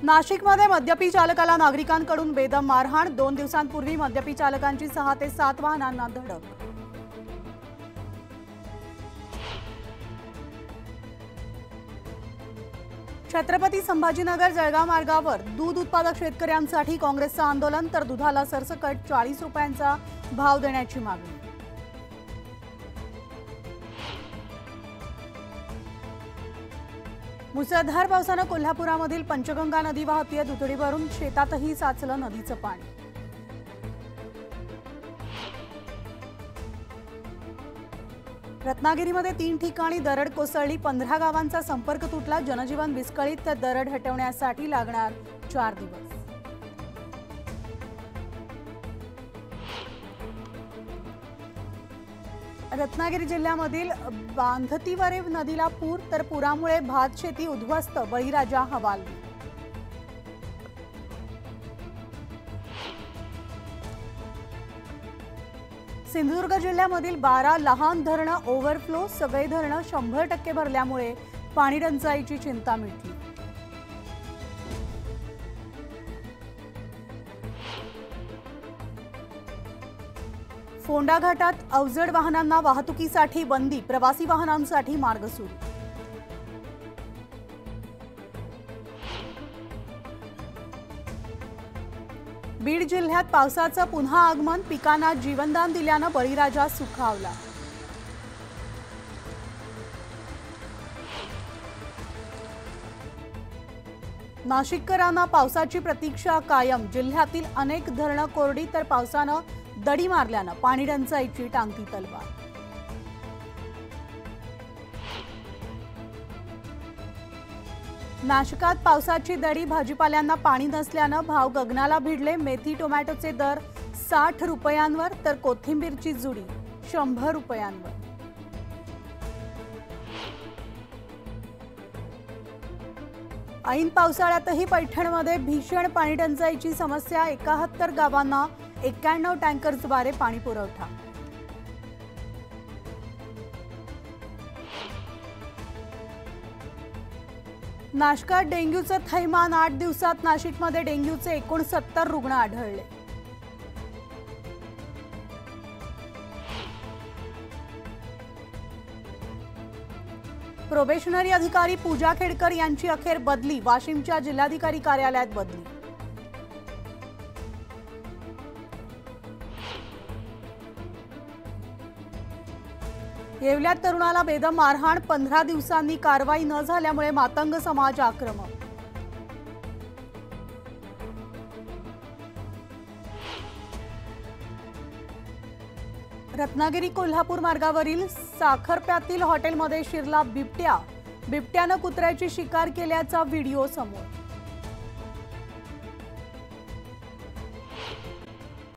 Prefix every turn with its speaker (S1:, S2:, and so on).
S1: नाशिकमध्ये मद्यपी चालकाला नागरिकांकडून बेदम मारहाण। 2 दिवसांपूर्वी मद्यपी चालकांची 6 ते 7 वाहनांना धडक। छत्रपती संभाजीनगर जळगाव मार्गावर दूध उत्पादक शेतकऱ्यांसाठी काँग्रेसचं आंदोलन, तर दुधाला सरसकट 40 रुपयांचा भाव देण्याची मागणी। मुसळधार पावसाने कोल्हापुरामधील पंचगंगा नदी वाहतीये। दुथडी भरून शेतातही साचलं नदीचं पाणी। रत्नागिरीमध्ये 3 ठिकाणी दरड कोसळली। 15 गावांचा संपर्क तुटला। जनजीवन विस्कळीत, तर दरड हटवण्यासाठी लागणार 4 दिवस। रत्नागिरी जिल्ह्यामधील बांधतीवरे नदीला पूर, तर पुरामुळे भात शेती उद्ध्वस्त। बळीराजा हवालदिल। सिंधुदुर्ग जिल्ह्यामधील 12 लहान धरणं ओव्हरफ्लो। सगळे धरणं 100% भरल्यामुळे पाणी टंचाईची चिंता मिटली। फोंडा घाटात अवजड वाहनांना वाहतुकीसाठी बंदी। प्रवासी वाहनांसाठी मार्ग सुरू। बीड जिल्ह्यात पावसाचं पुन्हा आगमन। पिकांना जीवनदान दिल्यानं बळीराजा सुखावला। नाशिककरांना पावसाची प्रतीक्षा कायम। जिल्ह्यातील अनेक धरणं कोरडी, तर पावसानं दडी मारल्यानं पाणी टंचाईची टांगती तलवार। नाशिकात पावसाची दडी। भाजीपाल्यांना पाणी नसल्यानं भाव गगनाला भिडले। मेथी टोमॅटोचे दर 60 रुपयांवर, तर कोथिंबीरची जुडी 100 रुपयांवर। ऐन पावसाळ्यातही पैठणमध्ये भीषण पाणी टंचाईची समस्या। 71 गावांना 91 टँकर्सद्वारे पाणी पुरवठा। नाशिकात डेंग्यूचं थैमान। 8 दिवसात नाशिकमध्ये डेंग्यूचे 69 रुग्ण आढळले। प्रोबेशनरी अधिकारी पूजा खेडकर यांची अखेर बदली। वाशिमच्या जिल्हाधिकारी कार्यालयात बदली। येवल्यात तरुणाला बेदम मारहाण। 15 दिवसांनी कारवाई न झाल्यामुळे मातंग समाज आक्रमक। रत्नागिरी कोल्हापूर मार्गावरील साखरप्यातील हॉटेलमध्ये शिरला बिबट्या। बिबट्यानं कुत्र्याची शिकार केल्याचा व्हिडिओ समोर।